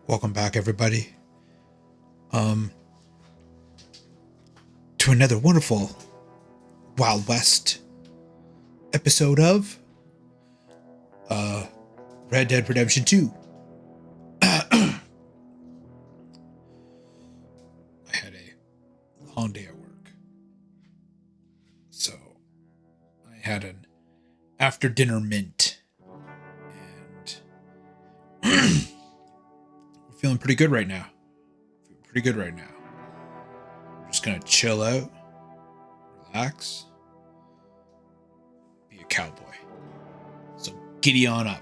Welcome back, everybody. Um, to another wonderful Wild West episode of Red Dead Redemption 2. I had a long day at work, so I had an after dinner mint, and we're feeling pretty good right now. We're just gonna chill out, relax, be a cowboy. So giddy on up.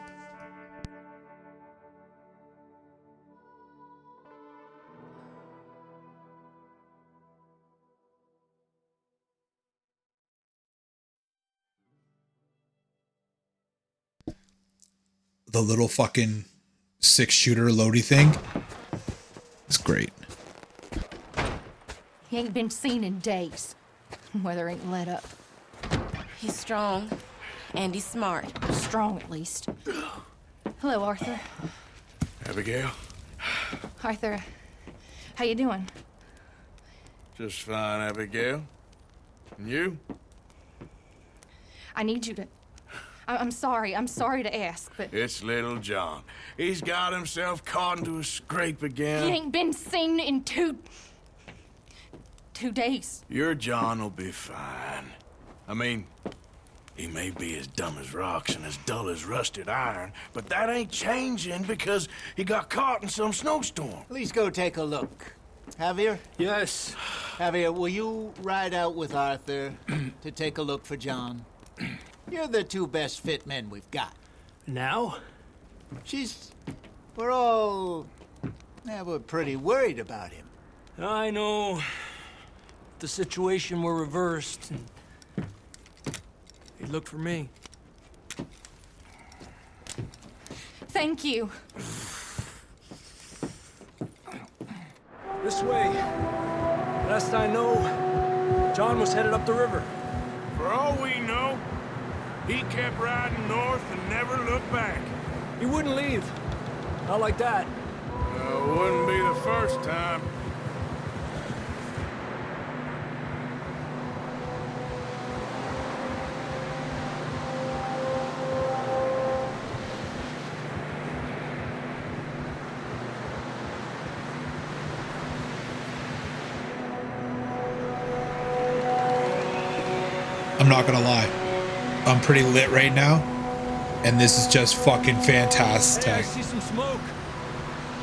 The little fucking 6-shooter loady thing. It's great. He ain't been seen in days. Weather ain't let up. He's strong, and he's smart. Strong, at least. Hello, Arthur. Abigail? Arthur, how you doing? Just fine, Abigail. And you? I need you to... I'm sorry to ask, but... It's little John. He's got himself caught into a scrape again. He ain't been seen in two days. Your John will be fine. I mean, he may be as dumb as rocks and as dull as rusted iron, but that ain't changing because he got caught in some snowstorm. Please go take a look. Javier? Yes. Javier, will you ride out with Arthur to take a look for John? You're the two best fit men we've got. Now? We're pretty worried about him. I know. If the situation were reversed, he'd look for me. Thank you. This way. Last I know, John was headed up the river. For all we know, he kept riding north and never looked back. He wouldn't leave. Not like that. Wouldn't be the first time. I'm not gonna lie. I'm pretty lit right now, and this is just fucking fantastic. Hey, I see some smoke.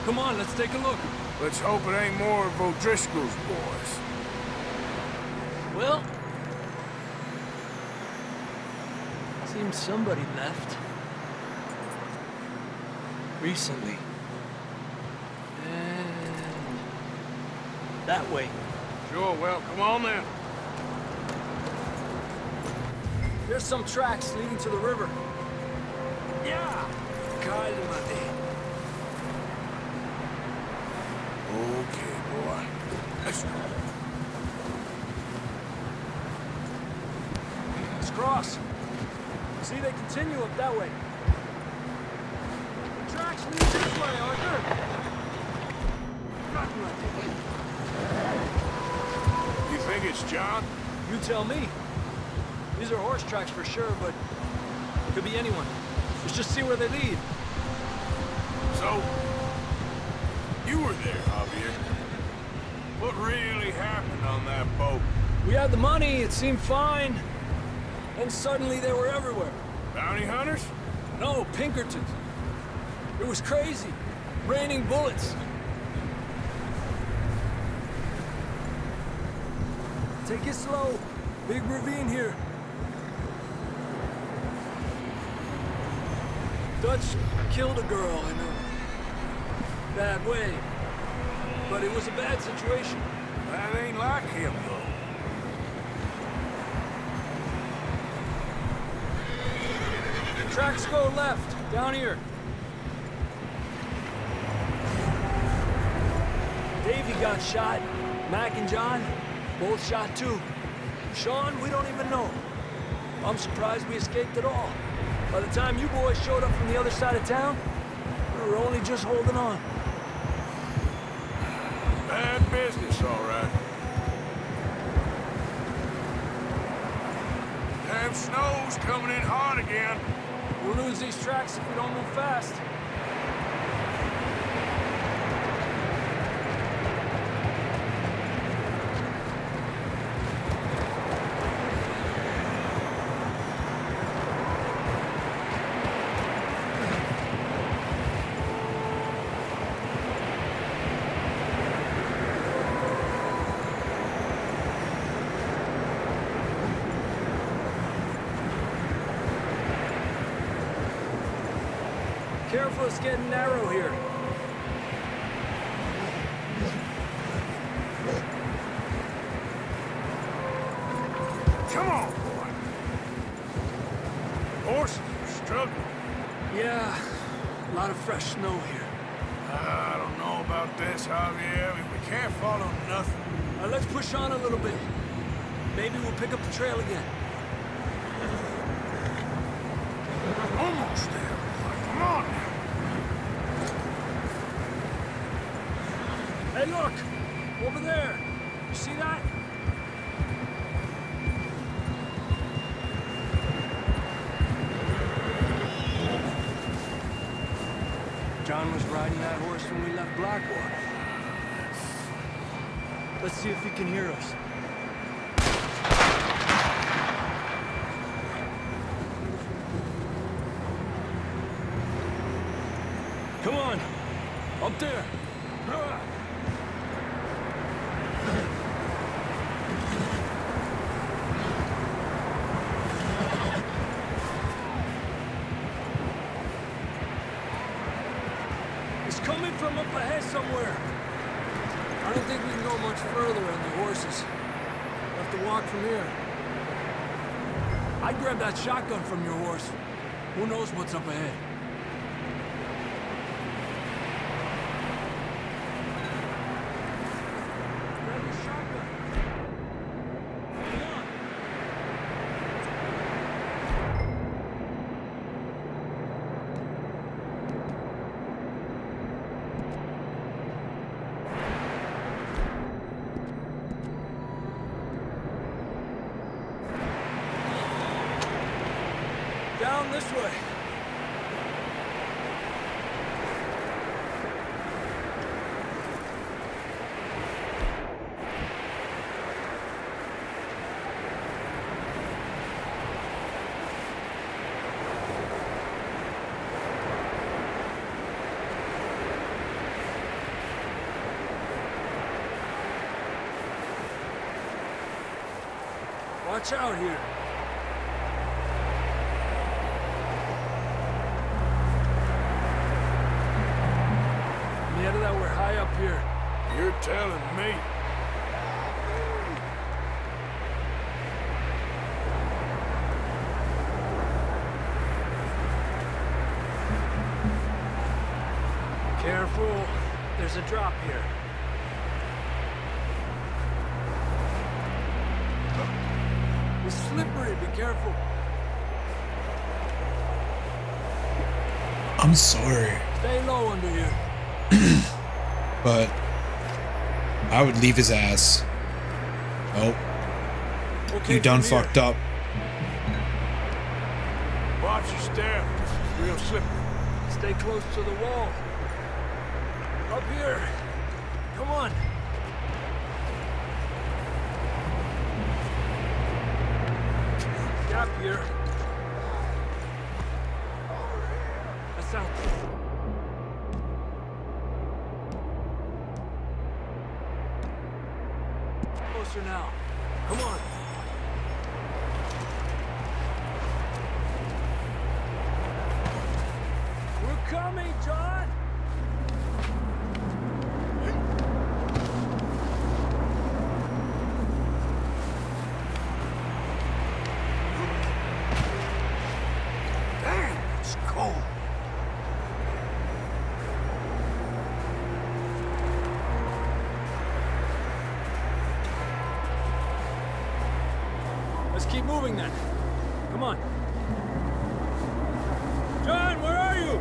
Come on, let's take a look. Let's hope it ain't more of O'Driscoll's boys. Well, seems somebody left. Recently. And that way. Sure, well, come on then. There's some tracks leading to the river. Yeah! Cálmate. Okay, boy. Let's go. Let's cross. See, they continue up that way. The tracks lead this way, Arthur. Cálmate. You think it's John? You tell me. These are horse tracks for sure, but it could be anyone. Let's just see where they lead. So, you were there, Javier. What really happened on that boat? We had the money, it seemed fine. Then suddenly they were everywhere. Bounty hunters? No, Pinkertons. It was crazy. Raining bullets. Take it slow. Big ravine here. Dutch killed a girl in a bad way. But it was a bad situation. That ain't like him, though. Tracks go left, down here. Davey got shot. Mac and John, both shot too. Sean, we don't even know. I'm surprised we escaped at all. By the time you boys showed up from the other side of town, we were only just holding on. Bad business, all right. Damn snow's coming in hard again. We'll lose these tracks if we don't move fast. Careful, it's getting narrow here. Come on, boy. Horses are struggling. Yeah, a lot of fresh snow here. I don't know about this, Javier. We can't follow nothing. Let's push on a little bit. Maybe we'll pick up the trail again. Almost there, boy. Come on now. Hey, look! Over there! You see that? John was riding that horse when we left Blackwater. Let's see if he can hear us. Come on! Up there! It's coming from up ahead somewhere. I don't think we can go much further on the horses. We'll have to walk from here. I'd grab that shotgun from your horse. Who knows what's up ahead? Grab the shotgun. Come on. Down this way. Watch out here. That we're high up here. You're telling me. Careful. There's a drop here. It's slippery. Be careful. I'm sorry, Stay low under here. but I would leave his ass. Oh, Okay, you done from here. fucked up. Watch your step. This is real slippery. Stay close to the wall. Up here. Come on. Gap here. That's out. Closer now. Come on. We're coming, John! Damn, it's cold. Let's keep moving then. Come on. John, where are you?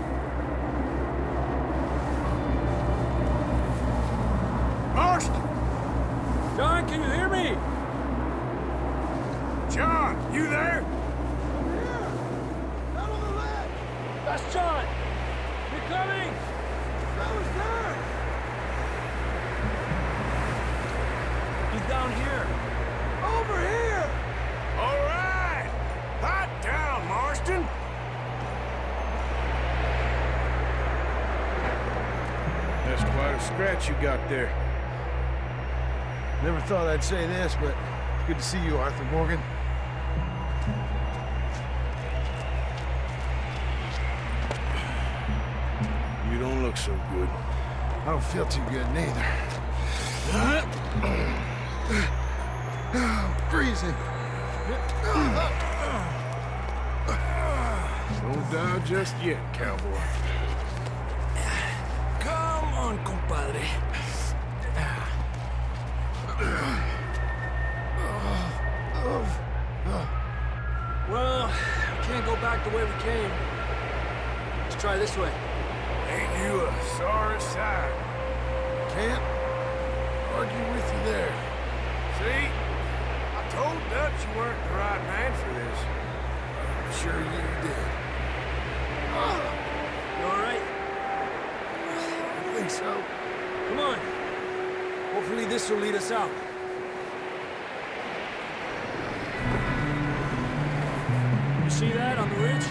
Marston! can you hear me? John, you there? That's John! You coming? Fella's there! He's down here. Over here! All right! Hot down, Marston! That's quite a scratch you got there. Never thought I'd say this, but it's good to see you, Arthur Morgan. You don't look so good. I don't feel too good, neither. Freezing. Don't die just yet, cowboy. Come on, compadre. Well, we can't go back the way we came. Let's try this way. Ain't you a sorry sight? Can't argue with you there. See? I told Dutch you weren't the right man for this. I'm sure you did. You all right? I think so. Come on. Hopefully this will lead us out. You see that on the ridge?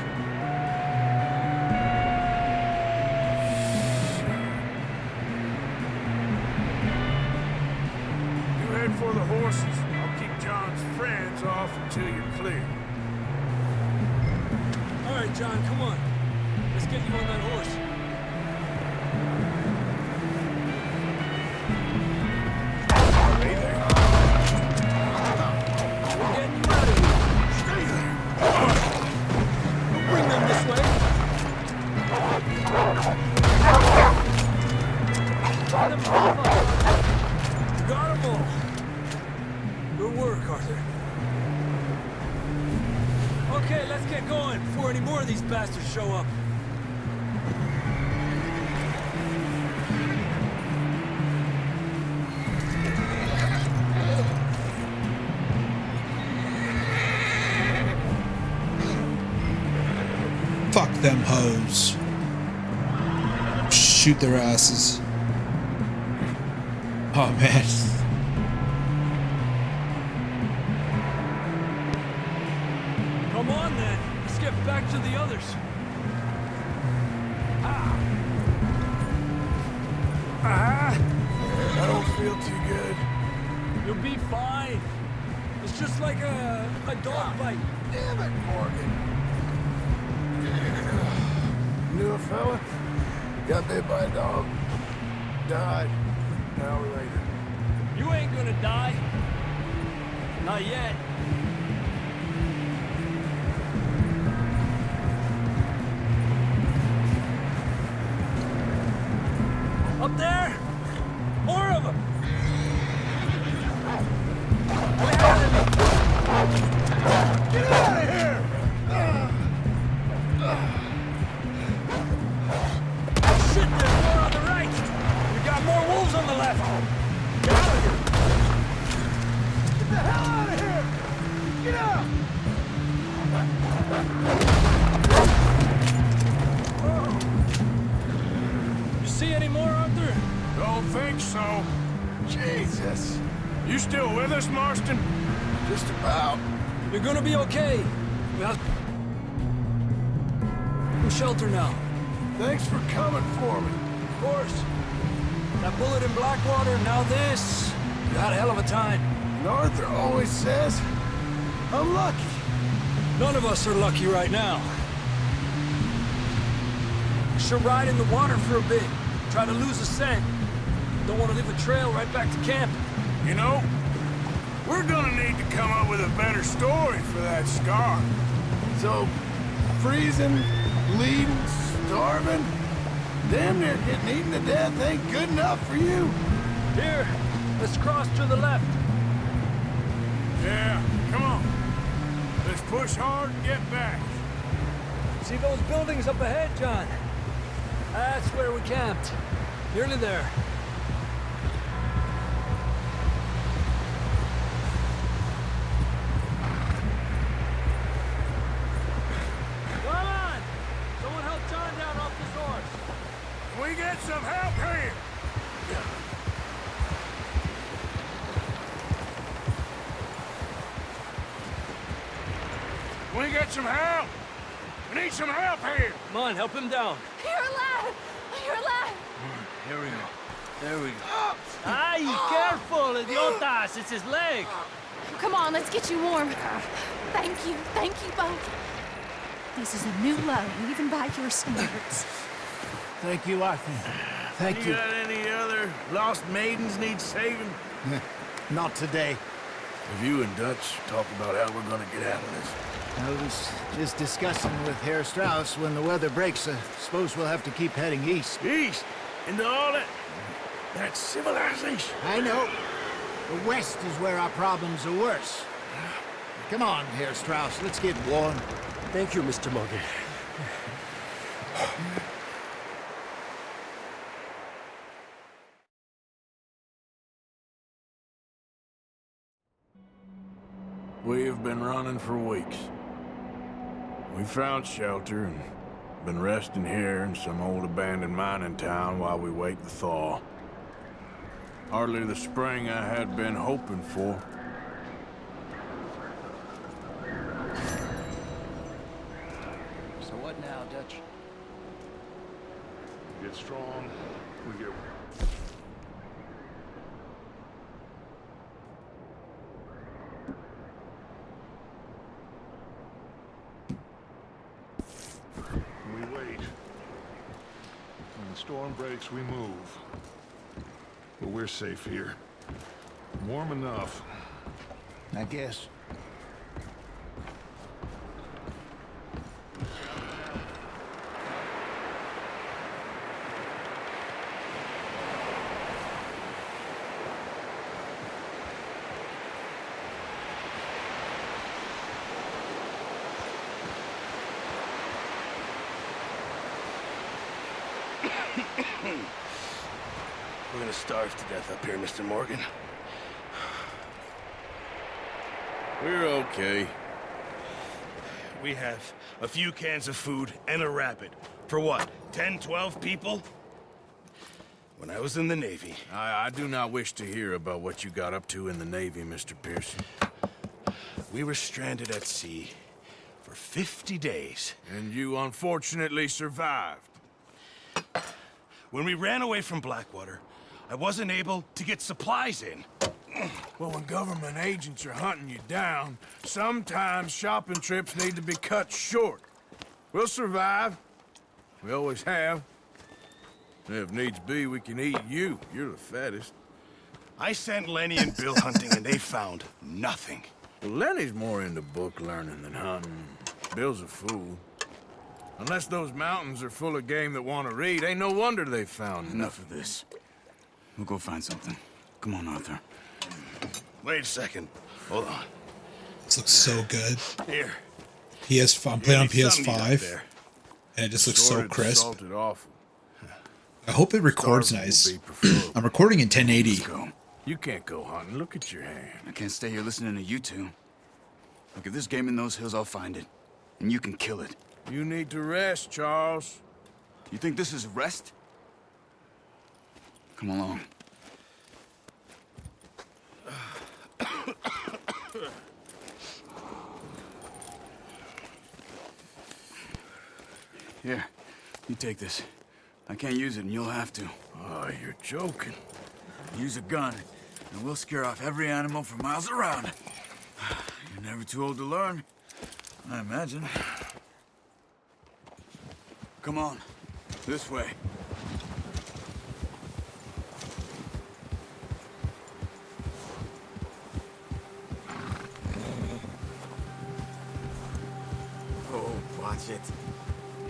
You head for the horses. I'll keep John's friends off until you're clear. All right, John, come on. Let's get you on that horse. Hey there. We're getting you out of here. Stay there. We'll bring them this way. Let them pop up. You got them all. Good work, Arthur. Okay, let's get going before any more of these bastards show up. Fuck them hoes. Shoot their asses. Oh man. Come on, then. Let's get back to the others. I don't feel too good. You'll be fine. It's just like a dog bite. Damn it, Morgan. Knew a fella? Got bit by a dog. Died. An hour later. You ain't gonna die. Not yet. Up there? More of them! Get out of here! Shit, there's more on the right! We got more wolves on the left! Get out of here! Get the hell out of here! Get out! You see any more, Arthur? Don't think so. Jesus. You still with us, Marston? Just about. You're gonna be okay. We have some shelter now. Thanks for coming for me. Of course. That bullet in Blackwater, now this. You had a hell of a time. And Arthur always says, I'm lucky. None of us are lucky right now. We should ride in the water for a bit. Try to lose the scent. Don't want to leave a trail right back to camp. You know, we're gonna need to come up with a better story for that scar. So, freezing, bleeding, starving, damn near getting eaten to death ain't good enough for you. Here, let's cross to the left. Yeah, come on. Let's push hard and get back. See those buildings up ahead, John? That's where we camped. Nearly there. We get some help! We need some help here! Come on, help him down. You're alive! You're alive! Here we go. There we go. Ay, careful, idiotas. It's his leg. Come on, let's get you warm. Thank you both. This is a new low, even by your standards. Thank you, Arthur. Thank You you. got any other lost maidens need saving? Not today. Have you and Dutch talked about how we're gonna get out of this? I was just discussing with Herr Strauss when the weather breaks. I suppose we'll have to keep heading east. East? Into all that civilization? I know. The west is where our problems are worse. Come on, Herr Strauss, let's get warm. Thank you, Mr. Morgan. We've been running for weeks. We found shelter and been resting here in some old abandoned mining town while we wait the thaw. Hardly the spring I had been hoping for. So what now, Dutch? Get strong. We get... We wait. When the storm breaks, we move. But we're safe here. Warm enough. I guess. We're gonna starve to death up here, Mr. Morgan. We're okay. We have a few cans of food and a rabbit. For what, 10, 12 people? When I was in the Navy... I do not wish to hear about what you got up to in the Navy, Mr. Pearson. We were stranded at sea for 50 days. And you unfortunately survived. When we ran away from Blackwater, I wasn't able to get supplies in. Well, when government agents are hunting you down, sometimes shopping trips need to be cut short. We'll survive. We always have. If needs be, we can eat you. You're the fattest. I sent Lenny and Bill hunting, and they found nothing. Well, Lenny's more into book learning than hunting. Bill's a fool. Unless those mountains are full of game that want to read, ain't no wonder they found Enough of this. We'll go find something. Come on, Arthur. Wait a second. Hold on. This looks so good. Here. I'm playing on Give me something to eat up PS5, there. and it just looks so Assorted, crisp. salted offal. I hope it records Starving will nice. be preferable. I'm recording in 1080. Let's go. You can't go hunting. Look at your hand. I can't stay here listening to you two. Look, if there's game in those hills, I'll find it. And you can kill it. You need to rest, Charles. You think this is rest? Come along. Here, you take this. I can't use it, and you'll have to. Oh, you're joking. Use a gun, and we'll scare off every animal for miles around. You're never too old to learn, I imagine. Come on, this way. Oh, watch it.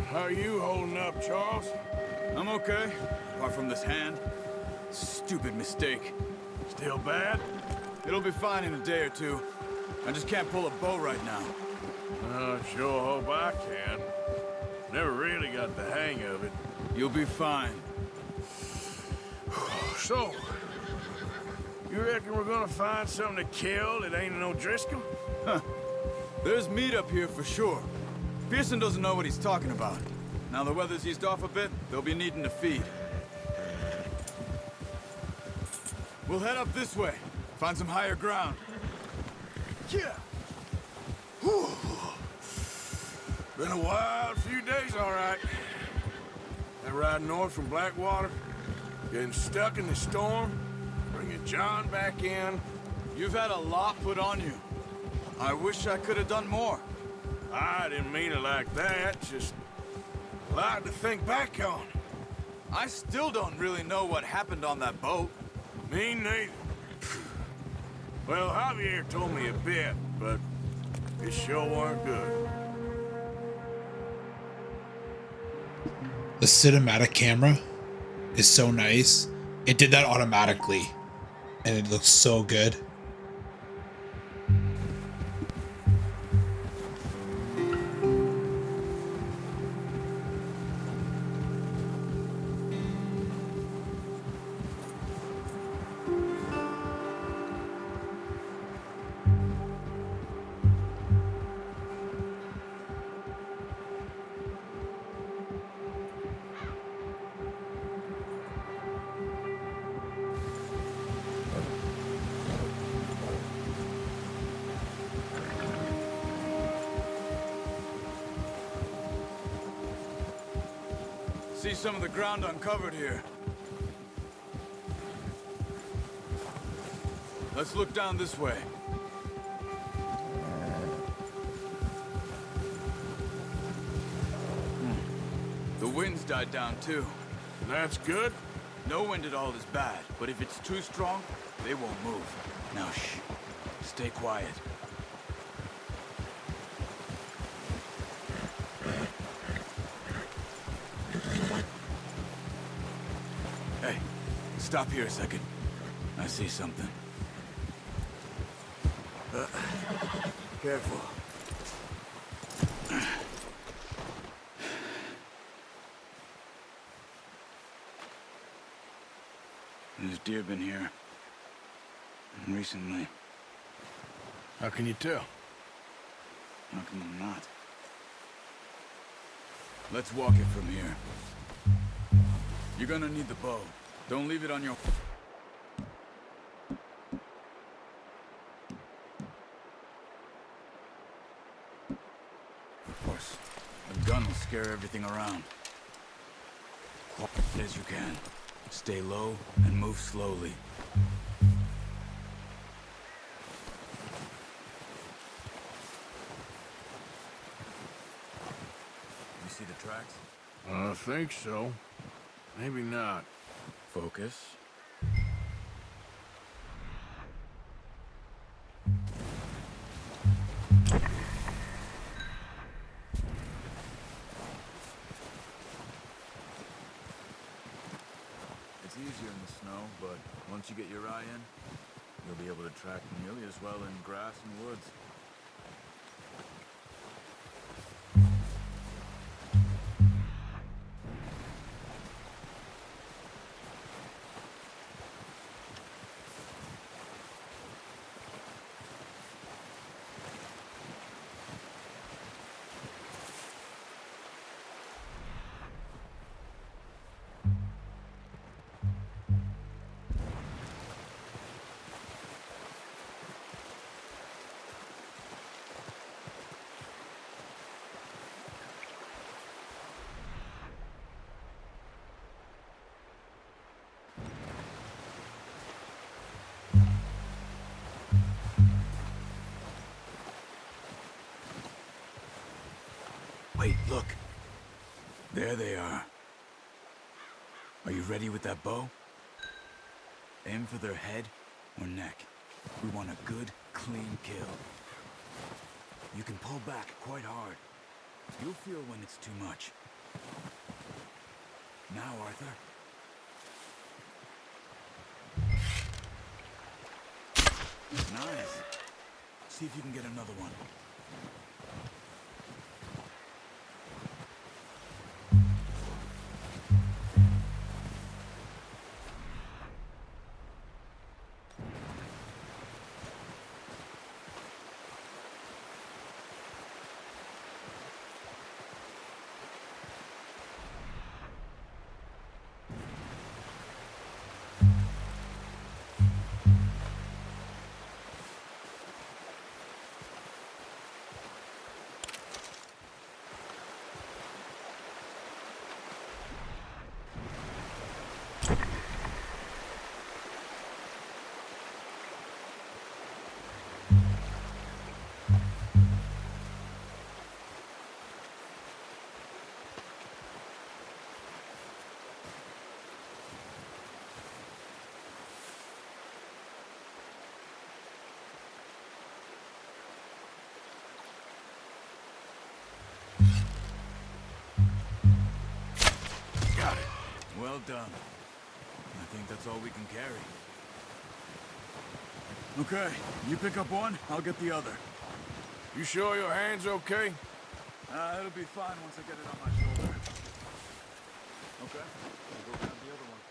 How are you holding up, Charles? I'm okay, apart from this hand. Stupid mistake. Still bad? It'll be fine in a day or two. I just can't pull a bow right now. I sure hope I can. Never really got the hang of it. You'll be fine. So, you reckon we're gonna find something to kill that ain't no Driscoll? There's meat up here for sure. Pearson doesn't know what he's talking about. Now the weather's eased off a bit, they'll be needing to feed. We'll head up this way. Find some higher ground. Yeah. Been a wild few days, all right. That ride north from Blackwater, getting stuck in the storm, bringing John back in. You've had a lot put on you. I wish I could have done more. I didn't mean it like that, just a lot to think back on. I still don't really know what happened on that boat. Me neither. Well, Javier told me a bit, but it sure weren't good. The cinematic camera is so nice. It did that automatically, and it looks so good. See some of the ground uncovered here. Let's look down this way. The wind's died down too. That's good. No wind at all is bad, but if it's too strong, they won't move. Now shh. Stay quiet. Hey, stop here a second. I see something. Careful. There's deer been here. Recently. How can you tell? How come I'm not? Let's walk it from here. You're gonna need the bow. Don't leave it on your... Of course, a gun will scare everything around. Quiet as you can. Stay low and move slowly. You see the tracks? I think so. Maybe not. Focus. It's easier in the snow, but once you get your eye in, you'll be able to track nearly as well in grass and woods. Wait, look. There they are. Are you ready with that bow? Aim for their head or neck. We want a good, clean kill. You can pull back quite hard. You'll feel when it's too much. Now, Arthur. Nice. See if you can get another one. Got it. Well done. I think that's all we can carry. Okay, you pick up one, I'll get the other. You sure your hand's okay? It'll be fine once I get it on my shoulder. Okay, I'll go grab the other one.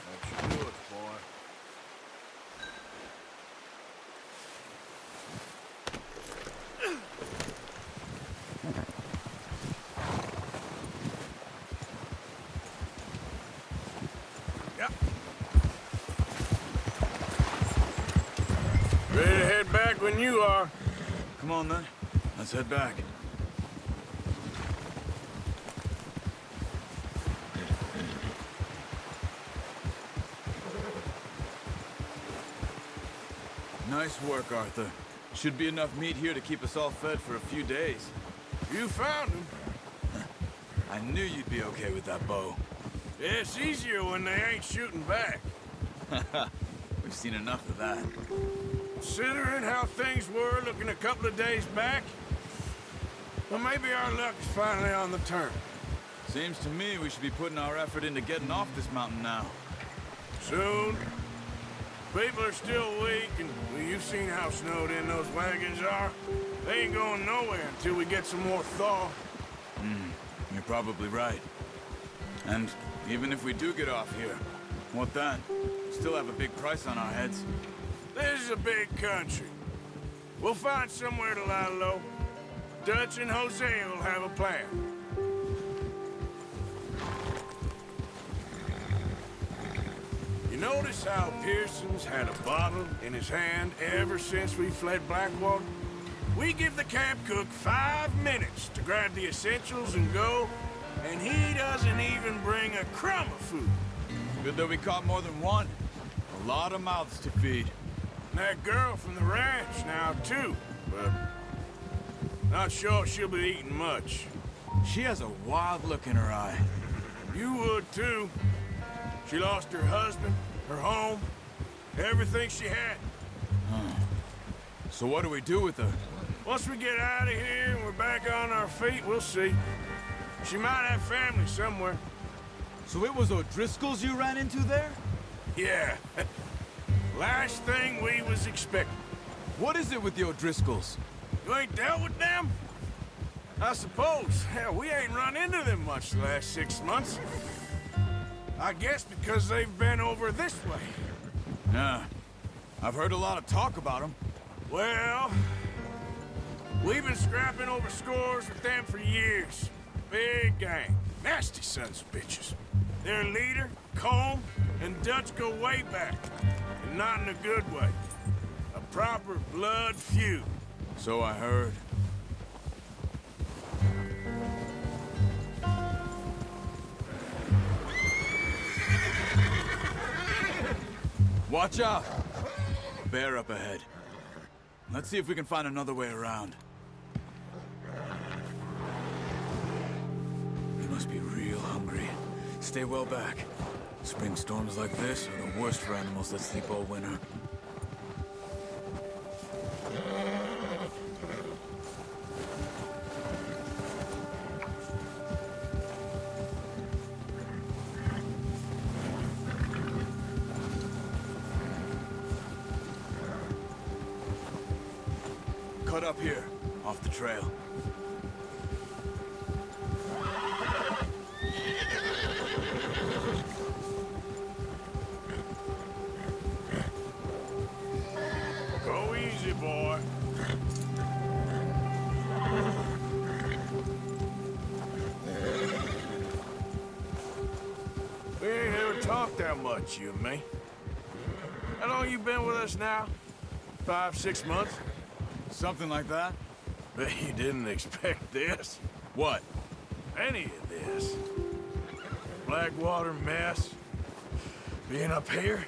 That should do it, boy. Yep. Ready to head back when you are. Come on then, let's head back. Nice work, Arthur. Should be enough meat here to keep us all fed for a few days. You found him. I knew you'd be okay with that bow. Yeah, it's easier when they ain't shooting back. We've seen enough of that. Considering how things were looking a couple of days back, well, maybe our luck is finally on the turn. Seems to me we should be putting our effort into getting off this mountain now. Soon. People are still weak, and well, you've seen how snowed in those wagons are. They ain't going nowhere until we get some more thaw. You're probably right. And even if we do get off here, what then? Still have a big price on our heads. This is a big country. We'll find somewhere to lie low. Dutch and Hosea will have a plan. You notice how Pearson's had a bottle in his hand ever since we fled Blackwater? We give the camp cook 5 minutes to grab the essentials and go, and he doesn't even bring a crumb of food. Good that we caught more than one. A lot of mouths to feed. And that girl from the ranch now, too, but not sure she'll be eating much. She has a wild look in her eye. You would, too. She lost her husband, her home, everything she had. So what do we do with her? Once we get out of here and we're back on our feet, we'll see. She might have family somewhere. So it was O'Driscoll's you ran into there? Yeah. Last thing we was expecting. What is it with the O'Driscolls? You ain't dealt with them? I suppose. Hell, we ain't run into them much the last 6 months. I guess because they've been over this way. Yeah. I've heard a lot of talk about them. Well, we've been scrapping over scores with them for years. Big gang. Nasty sons of bitches. Their leader, Colm, and Dutch go way back. And not in a good way. A proper blood feud. So I heard. Watch out! Bear up ahead. Let's see if we can find another way around. You must be real hungry. Stay well back. Spring storms like this are the worst for animals that sleep all winter. Cut up here, off the trail. Go easy, boy. don't talk that much, you and me. How long you been with us now? 5, 6 months? Something like that? Bet you didn't expect this. What? Any of this. Blackwater mess. Being up here?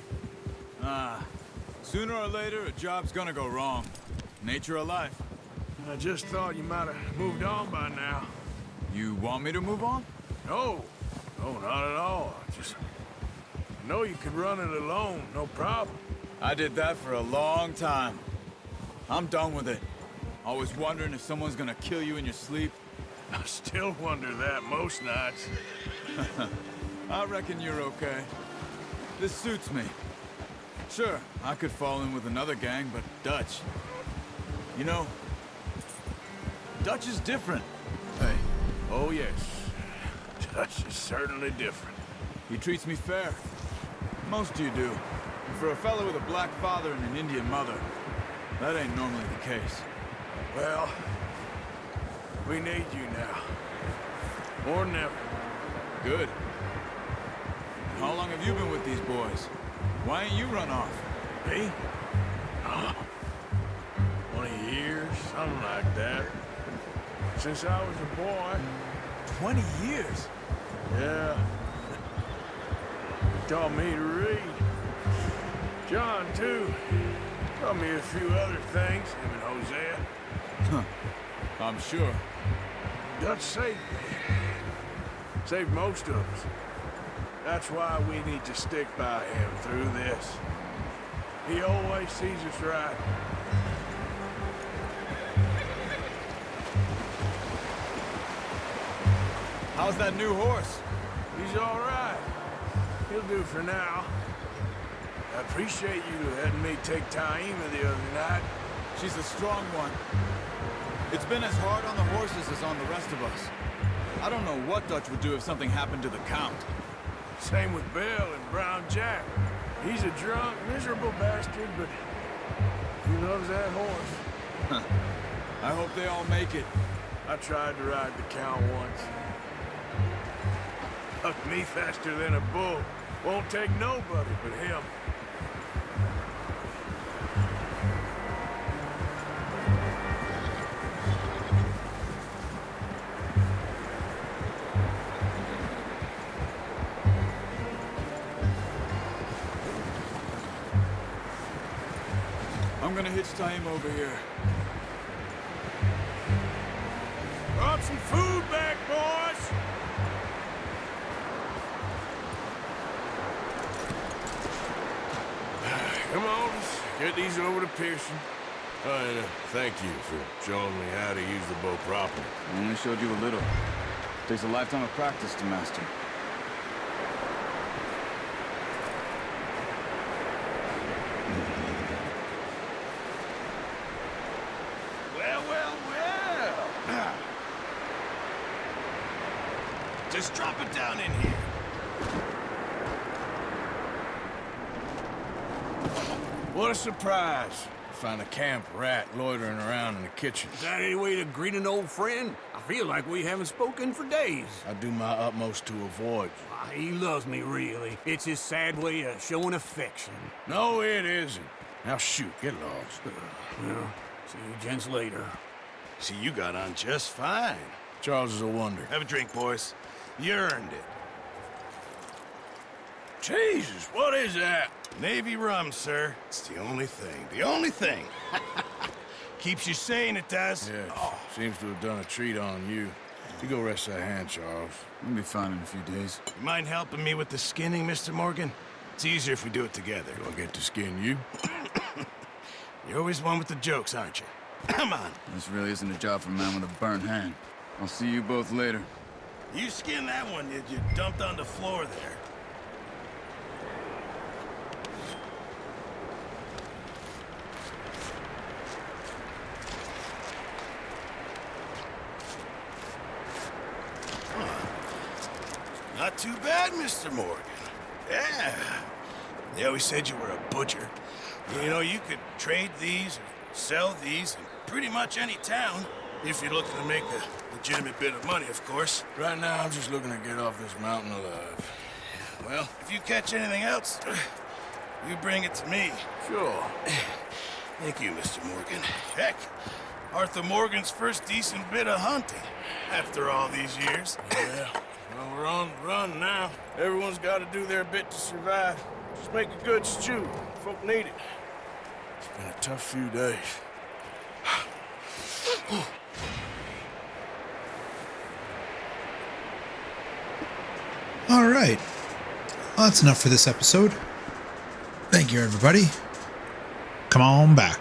Sooner or later, a job's gonna go wrong. Nature of life. I just thought you might have moved on by now. You want me to move on? No. No, not at all. I know you could run it alone, no problem. I did that for a long time. I'm done with it. Always wondering if someone's gonna kill you in your sleep. I still wonder that most nights. I reckon you're okay. This suits me. Sure, I could fall in with another gang, but Dutch... You know, Dutch is different. Hey, oh yes. Dutch is certainly different. He treats me fair. Most of you do. And for a fellow with a black father and an Indian mother, that ain't normally the case. Well, we need you now. More than ever. Good. How long have you been with these boys? Why ain't you run off? Me? 20 years, something like that. Since I was a boy. 20 years? Yeah. He taught me to read. John, too. Taught me a few other things, him and Hosea. Huh. I'm sure. Dutch saved me. Saved most of us. That's why we need to stick by him through this. He always sees us right. How's that new horse? He's all right. He'll do for now. I appreciate you letting me take Taima the other night. She's a strong one. It's been as hard on the horses as on the rest of us. I don't know what Dutch would do if something happened to the Count. Same with Bill and Brown Jack. He's a drunk, miserable bastard, but he loves that horse. Huh. I hope they all make it. I tried to ride the Count once. Hucked me faster than a bull. Won't take nobody but him. I'm gonna hitch Taima over here. Brought some food back, boys! Come on, let's get these over to Pearson. And thank you for showing me how to use the bow properly. I only showed you a little. Takes a lifetime of practice to master. Well, well, well. Just drop it down in here. What a surprise. Find a camp rat loitering around in the kitchen. Is that any way to greet an old friend? I feel like we haven't spoken for days. I do my utmost to avoid you. He loves me, really. It's his sad way of showing affection. No, it isn't. Now shoot, get lost. Well, see you gents later. See, you got on just fine. Charles is a wonder. Have a drink, boys. You earned it. Jesus, what is that? Navy rum, sir. It's the only thing. The only thing. Keeps you sane, it does. Yeah, seems to have done a treat on you. You go rest that hand, Charles. We'll be fine in a few days. You mind helping me with the skinning, Mr. Morgan? It's easier if we do it together. Do I get to skin you? You're always one with the jokes, aren't you? Come on. This really isn't a job for a man with a burnt hand. I'll see you both later. You skinned that one you dumped on the floor there. Not too bad, Mr. Morgan. Yeah. They always said you were a butcher. You know, you could trade these and sell these in pretty much any town, if you're looking to make a legitimate bit of money, of course. Right now, I'm just looking to get off this mountain alive. Well, if you catch anything else, you bring it to me. Sure. Thank you, Mr. Morgan. Heck, Arthur Morgan's first decent bit of hunting after all these years. Yeah, well, we're on the run now. Everyone's got to do their bit to survive. Just make a good stew. Folk need it. It's been a tough few days. All right. Well, that's enough for this episode. Thank you, everybody. Come on back.